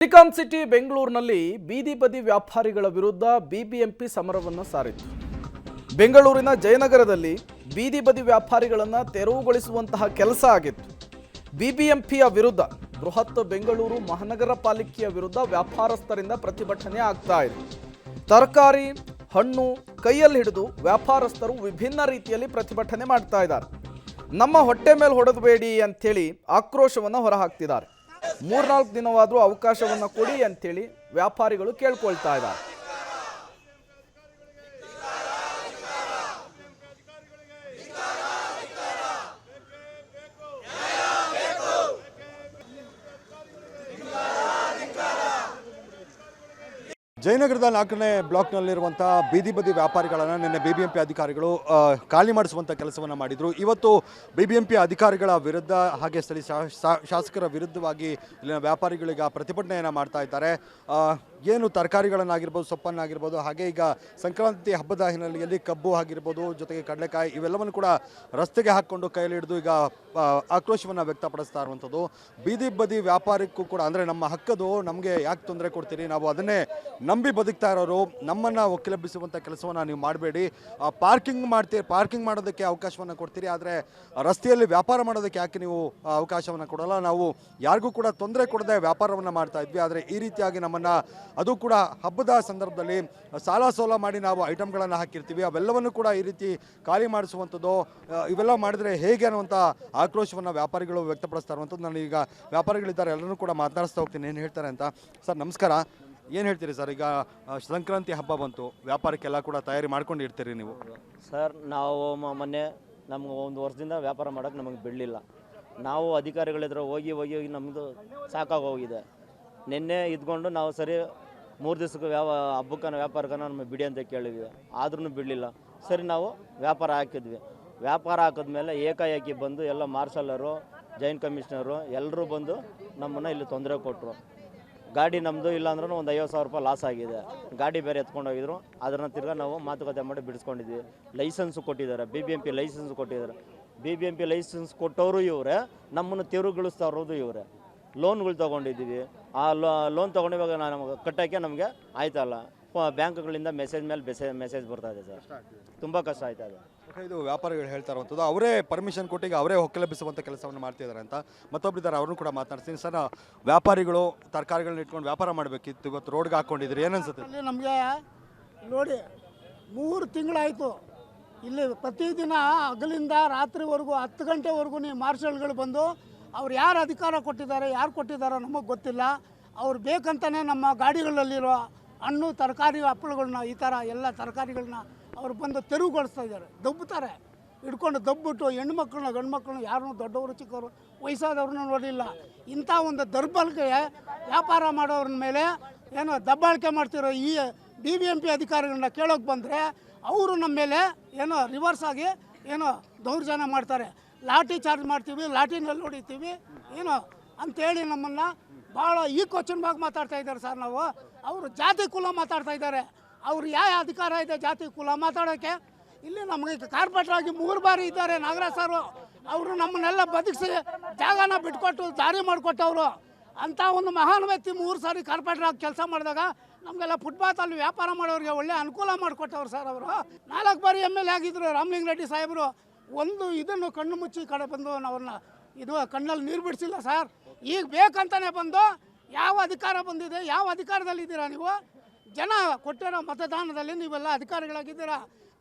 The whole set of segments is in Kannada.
ಸಿಲಿಕಾನ್ ಸಿಟಿ ಬೆಂಗಳೂರಿನಲ್ಲಿ ಬೀದಿ ಬದಿ ವ್ಯಾಪಾರಿಗಳ ವಿರುದ್ಧ ಬಿಬಿಎಂಪಿ ಸಮರವನ್ನು ಸಾರಿತು. ಬೆಂಗಳೂರಿನ ಜಯನಗರದಲ್ಲಿ ಬೀದಿ ಬದಿ ವ್ಯಾಪಾರಿಗಳನ್ನು ತೆರವುಗೊಳಿಸುವಂತಹ ಕೆಲಸ ಆಗಿತ್ತು. ಬಿಬಿಎಂಪಿಯ ವಿರುದ್ಧ ಬೃಹತ್ ಬೆಂಗಳೂರು ಮಹಾನಗರ ಪಾಲಿಕೆಯ ವಿರುದ್ಧ ವ್ಯಾಪಾರಸ್ಥರಿಂದ ಪ್ರತಿಭಟನೆ ಆಗ್ತಾ ಇದೆ. ತರಕಾರಿ, ಹಣ್ಣು ಕೈಯಲ್ಲಿ ಹಿಡಿದು ವ್ಯಾಪಾರಸ್ಥರು ವಿಭಿನ್ನ ರೀತಿಯಲ್ಲಿ ಪ್ರತಿಭಟನೆ ಮಾಡ್ತಾ ಇದ್ದಾರೆ. ನಮ್ಮ ಹೊಟ್ಟೆ ಮೇಲೆ ಹೊಡೆದಬೇಡಿ ಅಂಥೇಳಿ ಆಕ್ರೋಶವನ್ನು ಹೊರಹಾಕ್ತಿದ್ದಾರೆ. 3-4 ದಿನವಾದರೂ ಅವಕಾಶವನ್ನು ಕೊಡಿ ಅಂಥೇಳಿ ವ್ಯಾಪಾರಿಗಳು ಕೇಳ್ಕೊಳ್ತಾ ಇದ್ದಾರೆ. ಜಯನಗರದ 4ನೇ ಬ್ಲಾಕ್ನಲ್ಲಿರುವಂಥ ಬೀದಿ ಬದಿ ವ್ಯಾಪಾರಿಗಳನ್ನು ನಿನ್ನೆ ಬಿಬಿಎಂಪಿ ಅಧಿಕಾರಿಗಳು ಖಾಲಿ ಮಾಡಿಸುವಂಥ ಕೆಲಸವನ್ನು ಮಾಡಿದರು. ಇವತ್ತು ಬಿಬಿಎಂಪಿ ಅಧಿಕಾರಿಗಳ ವಿರುದ್ಧ ಹಾಗೆ ಸ್ಥಳೀಯ ಶಾಸಕರ ವಿರುದ್ಧವಾಗಿ ಇಲ್ಲಿನ ವ್ಯಾಪಾರಿಗಳೀಗ ಪ್ರತಿಭಟನೆಯನ್ನು ಮಾಡ್ತಾ ಇದ್ದಾರೆ. ಏನು ತರಕಾರಿಗಳನ್ನಾಗಿರ್ಬೋದು, ಸೊಪ್ಪನ್ನಾಗಿರ್ಬೋದು, ಹಾಗೆ ಈಗ ಸಂಕ್ರಾಂತಿ ಹಬ್ಬದ ಹಿನ್ನೆಲೆಯಲ್ಲಿ ಕಬ್ಬು ಆಗಿರ್ಬೋದು, ಜೊತೆಗೆ ಕಡಲೆಕಾಯಿ ಇವೆಲ್ಲವನ್ನು ಕೂಡ ರಸ್ತೆಗೆ ಹಾಕ್ಕೊಂಡು ಕೈಯಲ್ಲಿ ಹಿಡಿದು ಈಗ ಆಕ್ರೋಶವನ್ನು ವ್ಯಕ್ತಪಡಿಸ್ತಾ ಇರುವಂಥದ್ದು. ಬೀದಿ ಬದಿ ವ್ಯಾಪಾರಕ್ಕೂ ಕೂಡ ಅಂದರೆ ನಮ್ಮ ಹಕ್ಕದು, ನಮಗೆ ಯಾಕೆ ತೊಂದರೆ ಕೊಡ್ತೀರಿ, ನಾವು ಅದನ್ನೇ ನಂಬಿ ಬದುಕ್ತಾ ಇರೋರು, ನಮ್ಮನ್ನು ಒಕ್ಕಿಲೆಬ್ಬಿಸುವಂಥ ಕೆಲಸವನ್ನು ನೀವು ಮಾಡಬೇಡಿ. ಪಾರ್ಕಿಂಗ್ ಮಾಡೋದಕ್ಕೆ ಅವಕಾಶವನ್ನು ಕೊಡ್ತೀರಿ, ಆದರೆ ರಸ್ತೆಯಲ್ಲಿ ವ್ಯಾಪಾರ ಮಾಡೋದಕ್ಕೆ ಯಾಕೆ ನೀವು ಅವಕಾಶವನ್ನು ಕೊಡೋಲ್ಲ? ನಾವು ಯಾರಿಗೂ ಕೂಡ ತೊಂದರೆ ಕೊಡದೆ ವ್ಯಾಪಾರವನ್ನು ಮಾಡ್ತಾ ಇದ್ವಿ, ಆದರೆ ಈ ರೀತಿಯಾಗಿ ನಮ್ಮನ್ನು, ಅದು ಕೂಡ ಹಬ್ಬದ ಸಂದರ್ಭದಲ್ಲಿ ಸಾಲ ಸೋಲ ಮಾಡಿ ನಾವು ಐಟಮ್ಗಳನ್ನು ಹಾಕಿರ್ತೀವಿ, ಅವೆಲ್ಲವನ್ನು ಕೂಡ ಈ ರೀತಿ ಖಾಲಿ ಮಾಡಿಸುವಂಥದ್ದು, ಇವೆಲ್ಲ ಮಾಡಿದರೆ ಹೇಗೆ ಅನ್ನುವಂಥ ಆಕ್ರೋಶವನ್ನು ವ್ಯಾಪಾರಿಗಳು ವ್ಯಕ್ತಪಡಿಸ್ತಾ ಇರುವಂಥದ್ದು. ನಾನು ಈಗ ವ್ಯಾಪಾರಿಗಳಿದ್ದಾರೆ, ಎಲ್ಲರೂ ಕೂಡ ಮಾತನಾಡಿಸ್ತಾ ಹೋಗ್ತೀನಿ ಏನು ಹೇಳ್ತಾರೆ ಅಂತ. ಸರ್ ನಮಸ್ಕಾರ, ಏನು ಹೇಳ್ತೀರಿ ಸರ್? ಈಗ ಸಂಕ್ರಾಂತಿ ಹಬ್ಬ ಬಂತು, ವ್ಯಾಪಾರಕ್ಕೆಲ್ಲ ಕೂಡ ತಯಾರಿ ಮಾಡ್ಕೊಂಡಿರ್ತೀರಿ ನೀವು. ಸರ್ ನಾವು ಮೊನ್ನೆ ನಮ್ಗೆ 1 ವರ್ಷದಿಂದ ವ್ಯಾಪಾರ ಮಾಡೋಕ್ಕೆ ನಮಗೆ ಬಿಡಲಿಲ್ಲ. ನಾವು ಅಧಿಕಾರಿಗಳಿದ್ರೆ ಹೋಗಿ ನಮ್ಮದು ಸಾಕಾಗೋಗಿದೆ. ನಿನ್ನೆ ಇದ್ಕೊಂಡು ನಾವು ಸರಿ 3 ದಿವಸಕ್ಕೆ ಹಬ್ಬಕ್ಕನ ವ್ಯಾಪಾರಕ್ಕನ ನಮಗೆ ಬಿಡಿ ಅಂತ ಕೇಳಿದ್ವಿ, ಆದ್ರೂ ಬಿಡಲಿಲ್ಲ. ಸರಿ ನಾವು ವ್ಯಾಪಾರ ಹಾಕಿದ್ವಿ. ವ್ಯಾಪಾರ ಹಾಕಿದ್ಮೇಲೆ ಏಕಾಏಕಿ ಬಂದು ಎಲ್ಲ ಮಾರ್ಷಲರು, ಜಾಯಿಂಟ್ ಕಮಿಷನರು ಎಲ್ಲರೂ ಬಂದು ನಮ್ಮನ್ನು ಇಲ್ಲಿ ತೊಂದರೆ ಕೊಟ್ಟರು. ಗಾಡಿ ನಮ್ಮದು ಇಲ್ಲ ಅಂದ್ರೂ ಒಂದು 50,000 ರೂಪಾಯಿ ಲಾಸ್ ಆಗಿದೆ. ಗಾಡಿ ಬೇರೆ ಎತ್ಕೊಂಡೋಗಿದ್ರು, ಅದನ್ನು ತಿರ್ಗಾ ನಾವು ಮಾತುಕತೆ ಮಾಡಿ ಬಿಡಿಸ್ಕೊಂಡಿದ್ವಿ. ಲೈಸೆನ್ಸು ಕೊಟ್ಟಿದ್ದಾರೆ, ಬಿಬಿಎಂಪಿ ಲೈಸೆನ್ಸ್ ಕೊಟ್ಟಿದ್ದಾರೆ. ಬಿಬಿಎಂಪಿ ಲೈಸೆನ್ಸ್ ಕೊಟ್ಟವರು ಇವರೇ, ನಮ್ಮನ್ನು ತೆರವುಗೊಳಿಸ್ತಾ ಇರೋದು ಇವರೇ. ಲೋನ್ಗಳು ತೊಗೊಂಡಿದ್ದೀವಿ, ಆ ಲೋನ್ ತೊಗೊಂಡಿವಾಗ ನಮಗೆ ಕಟ್ಟೋಕ್ಕೆ ನಮಗೆ ಆಯ್ತಲ್ಲ. ಬ್ಯಾಂಕ್ಗಳಿಂದ ಮೆಸೇಜ್ ಮೇಲೆ ಮೆಸೇಜ್ ಬರ್ತಾ ಇದೆ ಸರ್, ತುಂಬ ಕಷ್ಟ ಆಯ್ತಾ ಇದೆ. ಇದು ವ್ಯಾಪಾರಿಗಳು ಹೇಳ್ತಾ ಇರುವಂಥದ್ದು, ಅವರೇ ಪರ್ಮಿಷನ್ ಕೊಟ್ಟಿಗೆ ಅವರೇ ಹೊಕ್ಕಲೆಬ್ಬಿಸುವಂಥ ಕೆಲಸವನ್ನು ಮಾಡ್ತಿದ್ದಾರೆ ಅಂತ. ಮತ್ತೊಬ್ಬರಿದ್ದಾರೆ, ಅವ್ರನ್ನೂ ಕೂಡ ಮಾತನಾಡ್ತೀನಿ. ಸರ್, ವ್ಯಾಪಾರಿಗಳು ತರಕಾರಿಗಳನ್ನ ಇಟ್ಕೊಂಡು ವ್ಯಾಪಾರ ಮಾಡಬೇಕಿತ್ತು, ಇವತ್ತು ರೋಡ್ಗೆ ಹಾಕ್ಕೊಂಡಿದ್ರಿ, ಏನನ್ಸುತ್ತೆ? ಅಲ್ಲಿ ನಮಗೆ ನೋಡಿ 3 ತಿಂಗಳಾಯಿತು ಇಲ್ಲಿ ಪ್ರತಿದಿನ ಹಗಲಿಂದ ರಾತ್ರಿವರೆಗೂ 10 ಗಂಟೆವರೆಗೂ ನೀವು ಮಾರ್ಷಲ್ಗಳು ಬಂದು ಅವ್ರು ಯಾರು ಅಧಿಕಾರ ಕೊಟ್ಟಿದ್ದಾರೆ, ಯಾರು ಕೊಟ್ಟಿದ್ದಾರೋ ನಮಗೆ ಗೊತ್ತಿಲ್ಲ. ಅವ್ರು ಬೇಕಂತಲೇ ನಮ್ಮ ಗಾಡಿಗಳಲ್ಲಿರೋ ಹಣ್ಣು ತರಕಾರಿ ಹಪ್ಪಳಗಳನ್ನ, ಈ ಥರ ಎಲ್ಲ ತರಕಾರಿಗಳನ್ನ ಅವ್ರು ಬಂದು ತೆರವುಗೊಳಿಸ್ತಾ ಇದ್ದಾರೆ. ದಬ್ಬುತ್ತಾರೆ, ಹಿಡ್ಕೊಂಡು ದಬ್ಬಿಟ್ಟು ಹೆಣ್ಮಕ್ಳನ್ನ ಗಂಡು ಮಕ್ಕಳನ್ನ ಯಾರನ್ನೂ ದೊಡ್ಡವರು ಚಿಕ್ಕವರು ವಯಸ್ಸಾದವ್ರನ್ನ ನೋಡಿಲ್ಲ. ಇಂಥ ಒಂದು ದೌರ್ಬಲ್ಯಕ್ಕೆ ವ್ಯಾಪಾರ ಮಾಡೋರ ಮೇಲೆ ಏನೋ ದಬ್ಬಾಳಿಕೆ ಮಾಡ್ತಿರೋ ಈ ಬಿಬಿಎಂಪಿ ಅಧಿಕಾರಿಗಳನ್ನ ಕೇಳೋಕೆ ಬಂದರೆ ಅವರು ನಮ್ಮ ಮೇಲೆ ಏನೋ ರಿವರ್ಸ್ ಆಗಿ ಏನೋ ದೌರ್ಜನ್ಯ ಮಾಡ್ತಾರೆ. ಲಾಠಿ ಚಾರ್ಜ್ ಮಾಡ್ತೀವಿ, ಲಾಠಿನಲ್ಲಿ ಹೊಡಿತೀವಿ ಏನೋ ಅಂಥೇಳಿ ನಮ್ಮನ್ನು ಭಾಳ ಈ ಕ್ವಶನ್ವಾಗಿ ಮಾತಾಡ್ತಾ ಇದ್ದಾರೆ ಸರ್. ನಾವು ಅವರು ಜಾತಿ ಕುಲ ಮಾತಾಡ್ತಾ ಇದ್ದಾರೆ. ಅವ್ರು ಯಾವ ಅಧಿಕಾರ ಇದೆ ಜಾತಿ ಕುಲ ಮಾತಾಡೋಕ್ಕೆ? ಇಲ್ಲಿ ನಮಗೆ ಕಾರ್ಪೊರೇಟ್ರಾಗಿ 3 ಬಾರಿ ಇದ್ದಾರೆ ನಾಗರಾಜ್ ಸಾರು. ಅವರು ನಮ್ಮನ್ನೆಲ್ಲ ಬದುಕಿಸಿ ಜಾಗನ ಬಿಟ್ಕೊಟ್ಟು ದಾರಿ ಮಾಡಿಕೊಟ್ಟವರು. ಅಂಥ ಒಂದು ಮಹಾನ್ ವ್ಯಕ್ತಿ 3 ಸಾರಿ ಕಾರ್ಪೊರೇಟ್ರಾಗಿ ಕೆಲಸ ಮಾಡಿದಾಗ ನಮಗೆಲ್ಲ ಫುಟ್ಪಾತಲ್ಲಿ ವ್ಯಾಪಾರ ಮಾಡೋರಿಗೆ ಒಳ್ಳೆ ಅನುಕೂಲ ಮಾಡಿಕೊಟ್ಟವ್ರು ಸರ್. ಅವರು 4 ಬಾರಿ MLA ಆಗಿದ್ದರು ರಾಮಲಿಂಗ ರೆಡ್ಡಿ ಸಾಹೇಬರು. ಒಂದು ಇದನ್ನು ಕಣ್ಣು ಮುಚ್ಚಿ ಕಡೆ ಬಂದು ಅವ್ರನ್ನ ಇದು ಕಣ್ಣಲ್ಲಿ ನೀರು ಬಿಡಿಸಿಲ್ಲ ಸರ್. ಈಗ ಬೇಕಂತಾನೆ ಬಂದು ಯಾವ ಅಧಿಕಾರ ಬಂದಿದೆ, ಯಾವ ಅಧಿಕಾರದಲ್ಲಿದ್ದೀರಾ ನೀವು? ಜನ ಕೊಟ್ಟಿರೋ ಮತದಾನದಲ್ಲಿ ನೀವೆಲ್ಲ ಅಧಿಕಾರಿಗಳಾಗಿದ್ದೀರಾ.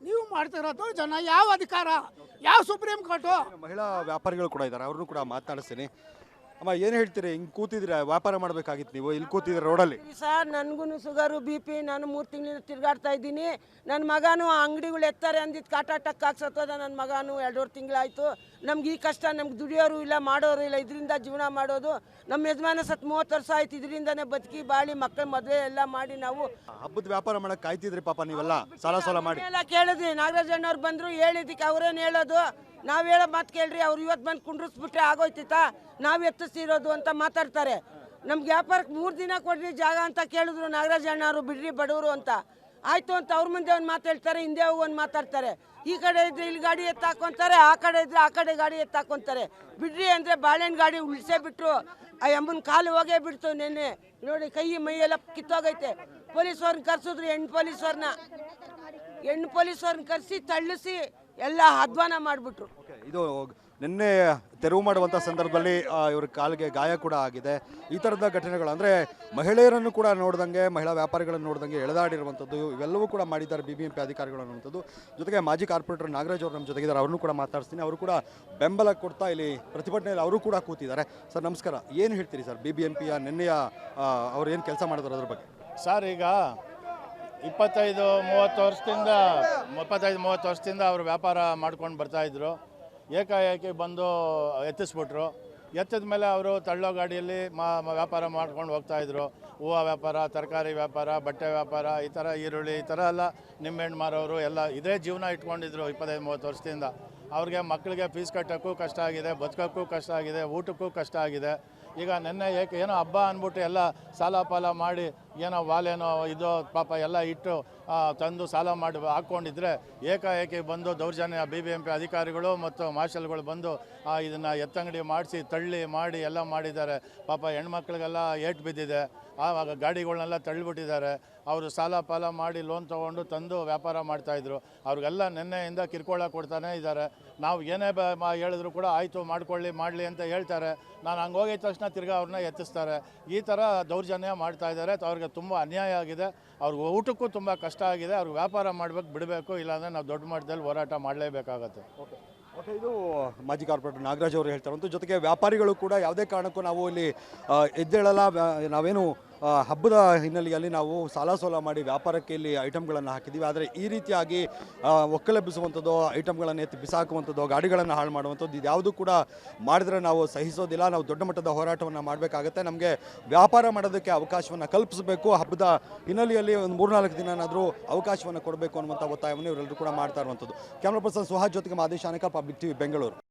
ನೀವು ಮಾಡ್ತಿರೋದು ಜನ ಯಾವ ಅಧಿಕಾರ, ಯಾವ ಸುಪ್ರೀಂ ಕೋರ್ಟು? ಮಹಿಳಾ ವ್ಯಾಪಾರಿಗಳು ಕೂಡ ಇದ್ದಾರೆ, ಅವ್ರನ್ನೂ ಕೂಡ ಮಾತನಾಡಿಸ್ತೀನಿ. ಅಮ್ಮ, ಏನು ಹೇಳ್ತೀರಿ? ಹಿಂಗೆ ಕೂತಿದ್ದೀರಾ, ವ್ಯಾಪಾರ ಮಾಡಬೇಕಾಗಿತ್ತು, ನೀವು ಇಲ್ಲಿ ಕೂತಿದ್ದೀರ ರೋಡಲ್ಲಿ. ಸರ್, ನನಗೂ ಶುಗರು BP, ನಾನು 3 ತಿಂಗಳಿಂದ ತಿರುಗಾಡ್ತಾ ಇದ್ದೀನಿ. ನನ್ನ ಮಗನೂ ಅಂಗಡಿಗಳು ಎತ್ತಾರೆ ಅಂದಿದ್ದು ಕಾಟಾಟಕ್ಕೆ ಹಾಕ್ಸತ್ತದ. ನನ್ನ ಮಗನೂ 2.5 ತಿಂಗಳಾಯಿತು. ನಮ್ಗೆ ಈ ಕಷ್ಟ, ನಮ್ಗೆ ದುಡಿಯೋರು ಇಲ್ಲ, ಮಾಡೋರು ಇಲ್ಲ, ಇದರಿಂದ ಜೀವನ ಮಾಡೋದು. ನಮ್ಮ ಯಜಮಾನ ಸತ್ 30 ವರ್ಷ ಆಯ್ತು, ಇದರಿಂದನೇ ಬದುಕಿ ಬಾಳಿ ಮಕ್ಕಳ ಮದುವೆ ಎಲ್ಲ ಮಾಡಿ ನಾವು ಹಬ್ಬದ ವ್ಯಾಪಾರ ಮಾಡಕ್ಕೆ ಕಾಯ್ತಿದ್ರಿ ಪಾಪ ನೀವೆಲ್ಲ, ಸಾಲ ಸೋಲ ಮಾಡಿ ಎಲ್ಲ ಕೇಳಿದ್ವಿ. ನಾಗರಾಜ್ ಅಣ್ಣವ್ರು ಬಂದರು, ಹೇಳಿದ್ದಕ್ಕೆ ಅವ್ರೇನು ಹೇಳೋದು, ನಾವು ಹೇಳೋ ಮಾತು ಕೇಳ್ರಿ, ಅವ್ರು ಇವತ್ತು ಬಂದು ಕುಂಡ್ರಿಸ್ಬಿಟ್ರೆ ಆಗೋಯ್ತಿತ್ತಾ, ನಾವು ಎತ್ತಿಸ್ತಿರೋದು ಅಂತ ಮಾತಾಡ್ತಾರೆ. ನಮ್ಗೆ ವ್ಯಾಪಾರಕ್ಕೆ 3 ದಿನ ಕೊಡ್ರಿ ಜಾಗ ಅಂತ ಕೇಳಿದ್ರು ನಾಗರಾಜ್ ಅಣ್ಣವರು, ಬಿಡ್ರಿ ಬಡವರು ಅಂತ. ಆಯಿತು ಅಂತ ಅವ್ರ ಮುಂದೆ ಒಂದು ಮಾತು ಹೇಳ್ತಾರೆ, ಹಿಂದೆ ಒಂದು ಮಾತಾಡ್ತಾರೆ. ಈ ಕಡೆ ಇದ್ರೆ ಇಲ್ಲಿ ಗಾಡಿ ಎತ್ತಾಕೊಂತಾರೆ, ಆ ಕಡೆ ಇದ್ರೆ ಆ ಕಡೆ ಗಾಡಿ ಎತ್ತಾಕೊಂತಾರೆ. ಬಿಡ್ರಿ ಅಂದರೆ ಬಾಳೆಹಣ್ಣು ಗಾಡಿ ಉಳಿಸೇ ಬಿಟ್ಟರು. ಆ ಅಮ್ಮನ ಕಾಲು ಹೋಗೇ ಬಿಡ್ತು ನೆನ್ನೆ ನೋಡಿ, ಕೈ ಮೈಯೆಲ್ಲ ಕಿತ್ತೋಗೈತೆ. ಪೊಲೀಸವ್ರನ್ನ ಕರ್ಸಿದ್ರು, ಹೆಣ್ಣು ಪೊಲೀಸವ್ರನ್ನ ಕರೆಸಿ ತಳ್ಳಿಸಿ ಎಲ್ಲ ಅಧ್ವಾನ ಮಾಡಿಬಿಟ್ರು. ಇದು ನಿನ್ನೆ ತೆರವು ಮಾಡುವಂಥ ಸಂದರ್ಭದಲ್ಲಿ ಇವ್ರ ಕಾಲಿಗೆ ಗಾಯ ಕೂಡ ಆಗಿದೆ. ಈ ಥರದ ಘಟನೆಗಳು ಅಂದರೆ ಮಹಿಳೆಯರನ್ನು ಕೂಡ ನೋಡ್ದಂಗೆ, ಮಹಿಳಾ ವ್ಯಾಪಾರಿಗಳನ್ನು ನೋಡ್ದಂಗೆ ಎಳೆದಾಡಿರುವಂಥದ್ದು ಇವೆಲ್ಲವೂ ಕೂಡ ಮಾಡಿದ್ದಾರೆ BBMP ಅಧಿಕಾರಿಗಳು ಅನ್ನುವಂಥದ್ದು. ಜೊತೆಗೆ ಮಾಜಿ ಕಾರ್ಪೊರೇಟರ್ ನಾಗರಾಜ್ ಅವರು ನಮ್ಮ ಜೊತೆಗಿದ್ದಾರೆ, ಅವ್ರನ್ನೂ ಕೂಡ ಮಾತಾಡ್ತೀನಿ. ಅವರು ಕೂಡ ಬೆಂಬಲ ಕೊಡ್ತಾ ಇಲ್ಲಿ ಪ್ರತಿಭಟನೆಯಲ್ಲಿ ಅವರು ಕೂಡ ಕೂತಿದ್ದಾರೆ. ಸರ್ ನಮಸ್ಕಾರ, ಏನು ಹೇಳ್ತೀರಿ ಸರ್ BBMPಯ ನಿನ್ನೆಯ ಅವ್ರು ಏನು ಕೆಲಸ ಮಾಡಿದ್ರು ಅದ್ರ ಬಗ್ಗೆ? ಸರ್ ಈಗ 25-30 ವರ್ಷದಿಂದ ಅವರು ವ್ಯಾಪಾರ ಮಾಡ್ಕೊಂಡು ಬರ್ತಾಯಿದ್ರು. ಏಕಾಏಕಿ ಬಂದು ಎತ್ತಿಸ್ಬಿಟ್ರು. ಎತ್ತಿದ ಮೇಲೆ ಅವರು ತಳ್ಳೋ ಗಾಡಿಯಲ್ಲಿ ವ್ಯಾಪಾರ ಮಾಡ್ಕೊಂಡು ಹೋಗ್ತಾಯಿದ್ರು. ಹೂವು ವ್ಯಾಪಾರ, ತರಕಾರಿ ವ್ಯಾಪಾರ, ಬಟ್ಟೆ ವ್ಯಾಪಾರ, ಈ ಥರ ಈರುಳ್ಳಿ ಈ ಥರ ಎಲ್ಲ ನಿಂಬೆಹಣ್ಣು ಮಾರೋರು ಎಲ್ಲ ಇದೇ ಜೀವನ ಇಟ್ಕೊಂಡಿದ್ರು 25-30 ವರ್ಷದಿಂದ. ಅವ್ರಿಗೆ ಮಕ್ಕಳಿಗೆ ಫೀಸ್ ಕಟ್ಟೋಕ್ಕೂ ಕಷ್ಟ ಆಗಿದೆ, ಬದುಕೋಕ್ಕೂ ಕಷ್ಟ ಆಗಿದೆ, ಊಟಕ್ಕೂ ಕಷ್ಟ ಆಗಿದೆ. ಈಗ ನಿನ್ನೆ ಏನೋ ಹಬ್ಬ ಅಂದ್ಬಿಟ್ಟು ಎಲ್ಲ ಸಾಲ ಪಾಲ ಮಾಡಿ ಏನೋ ವಾಲೇನೋ ಇದು ಪಾಪ ಎಲ್ಲ ಇಟ್ಟು ತಂದು ಸಾಲ ಮಾಡಿ ಹಾಕ್ಕೊಂಡಿದ್ರೆ ಏಕಾಏಕಿ ಬಂದು ದೌರ್ಜನ್ಯ BBMP ಅಧಿಕಾರಿಗಳು ಮತ್ತು ಮಾರ್ಷಲ್ಗಳು ಬಂದು ಇದನ್ನು ಎತ್ತಂಗಡಿ ಮಾಡಿಸಿ ತಳ್ಳಿ ಮಾಡಿ ಎಲ್ಲ ಮಾಡಿದ್ದಾರೆ. ಪಾಪ ಹೆಣ್ಮಕ್ಳಿಗೆಲ್ಲ ಏಟು ಬಿದ್ದಿದೆ. ಆವಾಗ ಗಾಡಿಗಳನ್ನೆಲ್ಲ ತಳ್ಳಿಬಿಟ್ಟಿದ್ದಾರೆ. ಅವರು ಸಾಲ ಪಾಲ ಮಾಡಿ ಲೋನ್ ತೊಗೊಂಡು ತಂದು ವ್ಯಾಪಾರ ಮಾಡ್ತಾಯಿದ್ರು. ಅವ್ರಿಗೆಲ್ಲ ನಿನ್ನೆಯಿಂದ ಕಿರ್ಕೊಳ್ಳ ಕೊಡ್ತಾನೆ ಇದ್ದಾರೆ. ನಾವು ಏನೇ ಹೇಳಿದ್ರು ಕೂಡ ಆಯಿತು ಮಾಡಲಿ ಅಂತ ಹೇಳ್ತಾರೆ. ನಾನು ಹಂಗೆ ಹೋಗಿದ ತಕ್ಷಣ ತಿರ್ಗಾ ಅವ್ರನ್ನ ಎತ್ತಿಸ್ತಾರೆ. ಈ ಥರ ದೌರ್ಜನ್ಯ ಮಾಡ್ತಾಯಿದ್ದಾರೆ. ಅವ್ರಿಗೆ ತುಂಬ ಅನ್ಯಾಯ ಆಗಿದೆ. ಅವ್ರಿಗೆ ಊಟಕ್ಕೂ ತುಂಬ ಕಷ್ಟ ಆಗಿದೆ. ಅವ್ರಿಗೆ ವ್ಯಾಪಾರ ಬಿಡಬೇಕು, ಇಲ್ಲಾಂದರೆ ನಾವು ದೊಡ್ಡ ಮಟ್ಟದಲ್ಲಿ ಹೋರಾಟ ಮಾಡಲೇಬೇಕಾಗತ್ತೆ. ಓಕೆ, ಇದು ಮಾಜಿ ಕಾರ್ಪೊರೇಟರ್ ನಾಗರಾಜ್ ಅವರು ಹೇಳ್ತಾರಂತ. ಜೊತೆಗೆ ವ್ಯಾಪಾರಿಗಳು ಕೂಡ ಯಾವುದೇ ಕಾರಣಕ್ಕೂ ನಾವು ಇಲ್ಲಿ ಎದ್ದೇಳಲ್ಲ, ನಾವೇನು ಹಬ್ಬದ ಹಿನ್ನೆಲೆಯಲ್ಲಿ ನಾವು ಸಾಲ ಸೋಲ ಮಾಡಿ ವ್ಯಾಪಾರಕ್ಕೆ ಇಲ್ಲಿ ಐಟಮ್ಗಳನ್ನು ಹಾಕಿದ್ದೀವಿ. ಆದರೆ ಈ ರೀತಿಯಾಗಿ ಒಕ್ಕಲೆಬ್ಬಿಸುವಂಥದ್ದು, ಐಟಮ್ಗಳನ್ನು ಎತ್ತಿ ಬಿಸಾಕುವಂಥದ್ದು, ಗಾಡಿಗಳನ್ನು ಹಾಳು ಮಾಡುವಂಥದ್ದು ಇದ್ಯಾವುದು ಕೂಡ ಮಾಡಿದ್ರೆ ನಾವು ಸಹಿಸೋದಿಲ್ಲ. ನಾವು ದೊಡ್ಡ ಮಟ್ಟದ ಹೋರಾಟವನ್ನು ಮಾಡಬೇಕಾಗತ್ತೆ. ನಮಗೆ ವ್ಯಾಪಾರ ಮಾಡೋದಕ್ಕೆ ಅವಕಾಶವನ್ನು ಕಲ್ಪಿಸಬೇಕು. ಹಬ್ಬದ ಹಿನ್ನೆಲೆಯಲ್ಲಿ ಒಂದು 3-4 ದಿನನಾದರೂ ಅವಕಾಶವನ್ನು ಕೊಡಬೇಕು ಅನ್ನುವಂಥ ಒತ್ತಾಯವನ್ನು ಇವರೆಲ್ಲರೂ ಕೂಡ ಮಾಡ್ತಾ ಇರುವಂಥದ್ದು. ಕ್ಯಾಮ್ರಾ ಪರ್ಸನ್ ಸುಹಾಸ್ ಜೊತೆಗೆ ಮಾದೇಶ್ ಆನೇಕಲ್, ಪಬ್ಲಿಕ್ TV, ಬೆಂಗಳೂರು.